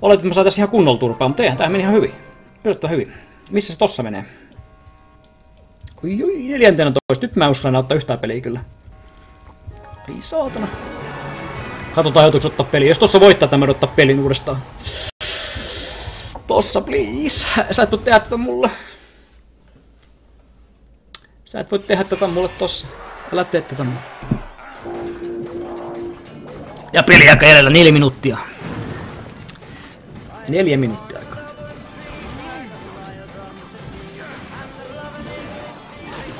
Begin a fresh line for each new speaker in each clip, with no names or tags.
Oletin, että mä saan tässä ihan kunnolla turpaa, mutta eihän tää meni ihan hyvin. Yllättävän hyvin. Missä se tossa menee? Oi, 14. Nyt mä uskallan ottaa yhtään peliä kyllä. Ei saatana. Katsotaan joutuuko ottaa peliä. Jos tossa voittaa, tämä ottaa pelin uudestaan. Tossa, please. Sä et voi tehdä tätä mulle. Sä et voi tehdä tätä mulle tossa. Älä tee tätä mulle. Ja peliaika edellä 4 minuuttia. 4 minuuttia aikaa.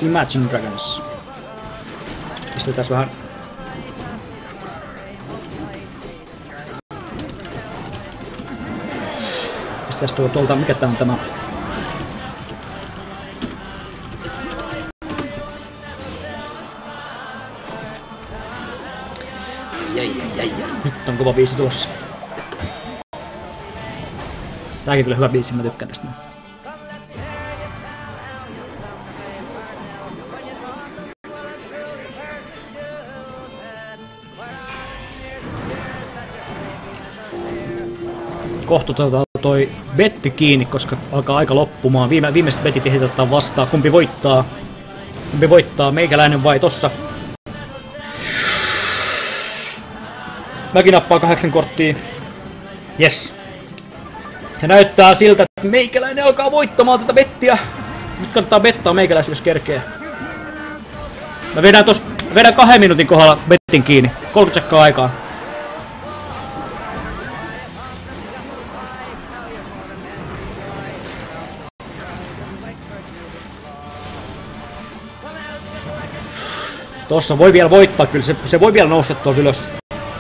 Imagine Dragons. Pistetään vähän. Pistetään tuolta, mikä tää on tämä? Jäi. Nyt on kova biisi tuossa. Tääkin kyllä hyvä biisi, mä tykkään tästä. Kohta otetaan toi betti kiinni, koska alkaa aika loppumaan. Viimeiset betit ehditään ottaa vastaan. Kumpi voittaa? Kumpi voittaa? Meikäläinen vai tossa? Mäkin nappaan 8 korttia. Yes. Ja näyttää siltä, että meikäläinen alkaa voittamaan tätä bettiä. Nyt kannattaa bettaa meikäläisen, jos kerkee. Mä vedän 2 minuutin kohdalla bettin kiinni. 30 sekkaa aikaa. Tossa voi vielä voittaa kyllä, se voi vielä nousta tuolta ylös.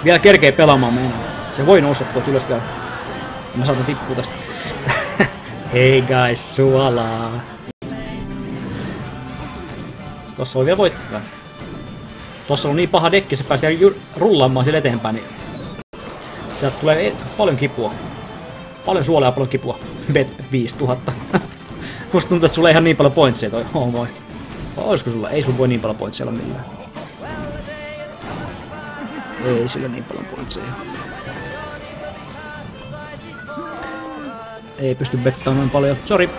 Vielä kerkee pelaamaan meinaa. Se voi nousta tuolta ylös vielä. Mä saatan tippua tästä. Hei guys, suolaa. Tossa voi vielä voittaa. Tossa on niin paha dekki, se pääsee rullaamaan sille eteenpäin, niin sieltä tulee paljon kipua. Paljon suolaa ja paljon kipua. Bet 5000. Musta tuntuu, että sulla ei ihan niin paljon pointseja toi. Oh moi. Olisiko sulla? Ei sulla voi niin paljon pointseja olla millään. Ei sillä niin paljon pointseja. Ei pysty bettaamaan noin paljon. Sori.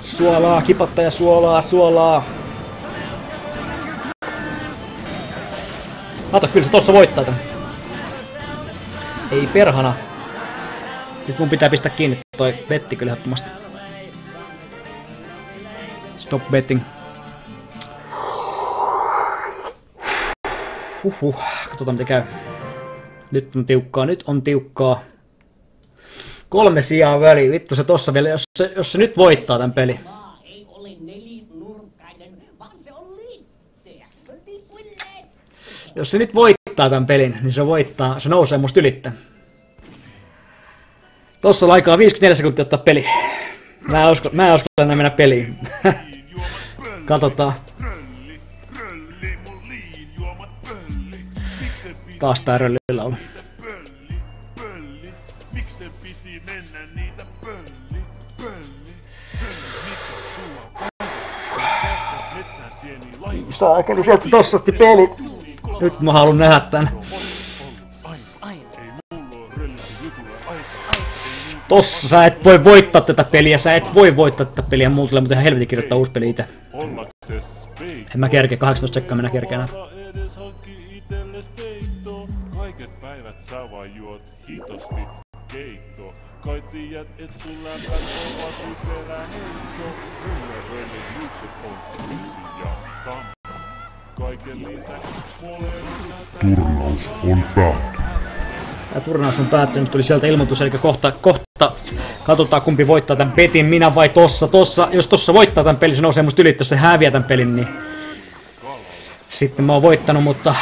Suolaa, kipattaja, suolaa. Kato, kyllä se tossa voittaa tän. Ei perhana. Nyt mun pitää pistää kiinni toi betti kyllä ehdottomasti. Stop betting. Katsotaan mitä käy. Nyt on tiukkaa. 3 sijaa väliin. Vittu se tossa vielä, jos se nyt voittaa tän peli. Jos se nyt voittaa tän pelin, niin se nousee musta ylittä. Tossa on aikaa 54 sekuntia ottaa peli. Mä en uskalla enää mennä peliin. Katsotaan. Taas tää röllilaulu. Saakeli, sieltä se tossa otti peli. Nyt mä haluun nähdä tän. Tossa sä et voi voittaa tätä peliä, mulla tulee muuten ihan helvetin kirjoittaa uusi peli ite. En mä kerkeä, 18 sekkaa minä kerkeä enää.
Turnaus on päättynyt.
Tämä turnaus on päättynyt, tuli sieltä ilmoitus, eli kohta katsotaan kumpi voittaa tämän betin, minä vai tossa. Jos tossa voittaa tämän pelin, se nousee musta yli, jos se häviää tämän pelin, niin sitten mä oon voittanut, mutta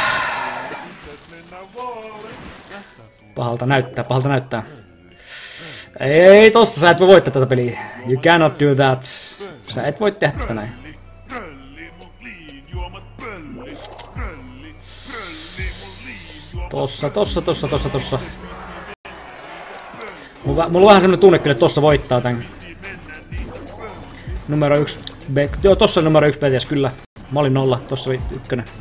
pahalta näyttää. Ei tossa, sä et voi voittaa tätä peliä. You cannot do that. Sä et voi tehdä tätä näin. Tossa. Mulla on vähän semmonen tunne kyllä, että tossa voittaa tän. Numero 1 bet. Joo, tossa on numero 1 betias kyllä. Mä olin 0, tossa oli 1.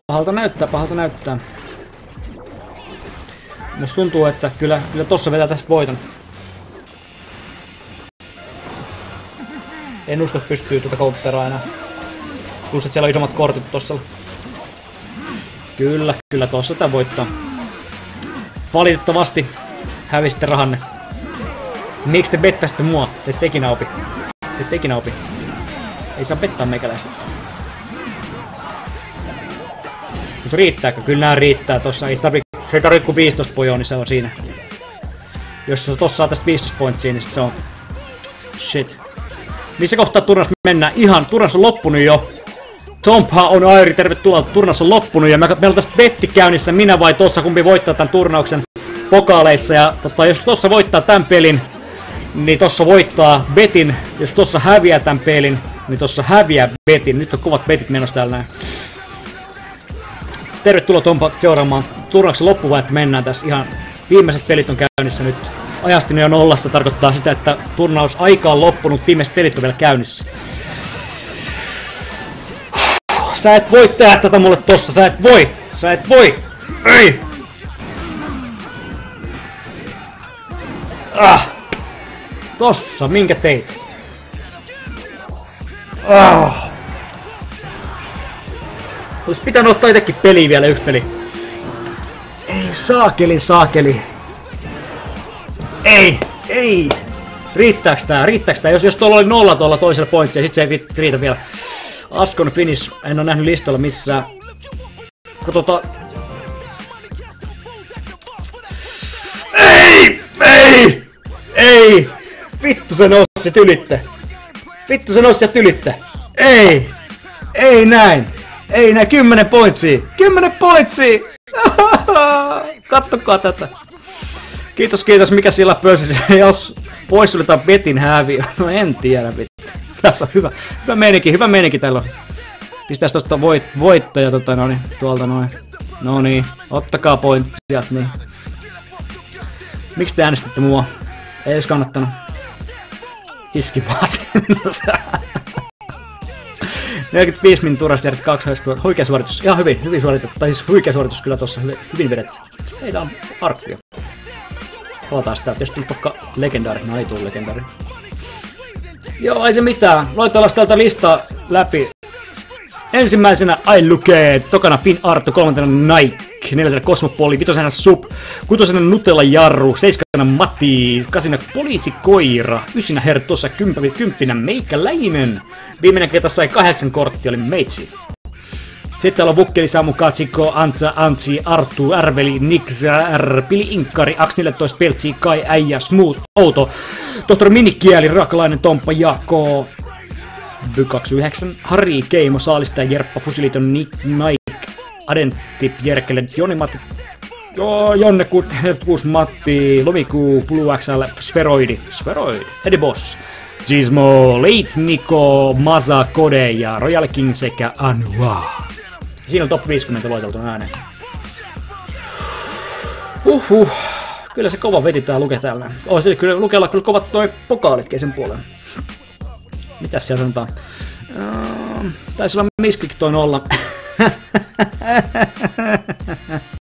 Pahalta näyttää, pahalta näyttää. Musta tuntuu, että kyllä tossa vetää tästä voiton. En usko, että pystyy tuota counteraa enää. Plus, että siellä on isommat kortit tossa. Kyllä tossa tää voittaa. Valitettavasti hävisitte rahanne. Miksi te bettäisitte mua? Te ette ikinä opi. Ei saa bettaa meikäläistä. Mut riittääkö? Kyllä nää riittää tossa. Se ei tarvitse kuin 15 pojoa, niin se on siinä. Jos sä tossa saa tästä 15 pointsia, niin sit se on... Shit. Missä kohtaa turnaus mennään? Ihan, turnaus on loppunut jo. Tompa on Airi, tervetuloa. Turnaus on loppunut ja meillä on tästä betti käynnissä. Minä vai tossa, kumpi voittaa tämän turnauksen pokaaleissa. Ja jos tossa voittaa tämän pelin, niin tossa voittaa betin. Jos tossa häviää tämän pelin, niin tossa häviää betin. Nyt on kovat betit menossa täällä näin. Tervetuloa Tompa seuraamaan turnauksen loppuvaiheessa. Mennään tässä ihan viimeiset pelit on käynnissä nyt. Ajastini on nollassa, tarkoittaa sitä, että turnaus aika on loppunut, viimeiset pelit on vielä käynnissä. Sä et voi tehdä tätä mulle tossa, sä et voi! Ei! Tossa, minkä teit? Ois pitänyt ottaa itekin peliä vielä, yksi peli. Ei, saakeli. Ei! Riittääks tää? Jos tuolla oli 0 tuolla toisella pointsia, sit se ei riitä vielä. Askon finish, en oo nähnyt listoilla missään. Katsotaan. Ei! Vittu se nousi ylitte. Ei näin. 10 pointsia. Kattokaa tätä. Kiitos, mikä sillä pörssissä, jos poissuljetaan betin häviö. No en tiedä, vittu. Tässä on hyvä meininki täällä on. Pistäis tosta voittaja tuolta noin. No niin, ottakaa pointti sieltä niin. Miksi te äänestitte mua? Ei ois kannattanut. Iski maasinnossa. 45 min turasta järjestät 2 haistua. Huikea suoritus. Ihan hyvin suoritettu. Tai siis huikea suoritus kyllä tossa. Hyvin vedetty. Ei tää on arkkio. Palataan sitä, jos tuli tokka legendaari. No ei tullu legendaari. Joo, ei se mitään. Loitellaan täältä listaa läpi. Ensimmäisenä I Luke, tokana Finn Arto, 3. Nike, 4. Cosmopoli, 5. Sub, 6. Nutella Jarru, 7. Matti, 8. Poliisikoira, 9. Hertossa, 10. Meikäläinen. Viimeinen ketä sai 8 korttia oli Meitsi. Sitten täällä on Vukkeli, Samu, Katsiko, Antsa, Antsi, Arttu, Arveli, Nix, Pili, Inkari, Aks 14, Peltsi, Kai, Äijä, Smooth, Outo, Tohtori Minikieli, Raakalainen, Tomppa, Jaakko, By29, Harri, Keimo, Saalistaja, Jerppa, Fusiliton, Nike, Adentti, Jerkele, Joni, Matti, Jonne, 6, Matti, Lomiku, Blue XL, Sferoidi, Eddie Boss, Gizmo, Late, Niko, Maza, Kode ja Royal King sekä Anua. Siinä on top 50 loiteltu ääneen. Kyllä se kova veti tää Luke täällä. Kyllä Lukella kyllä kovat toi pokaalitkin sen puolen. Mitäs siellä sanotaan? Taisi olla Misklik toi 0.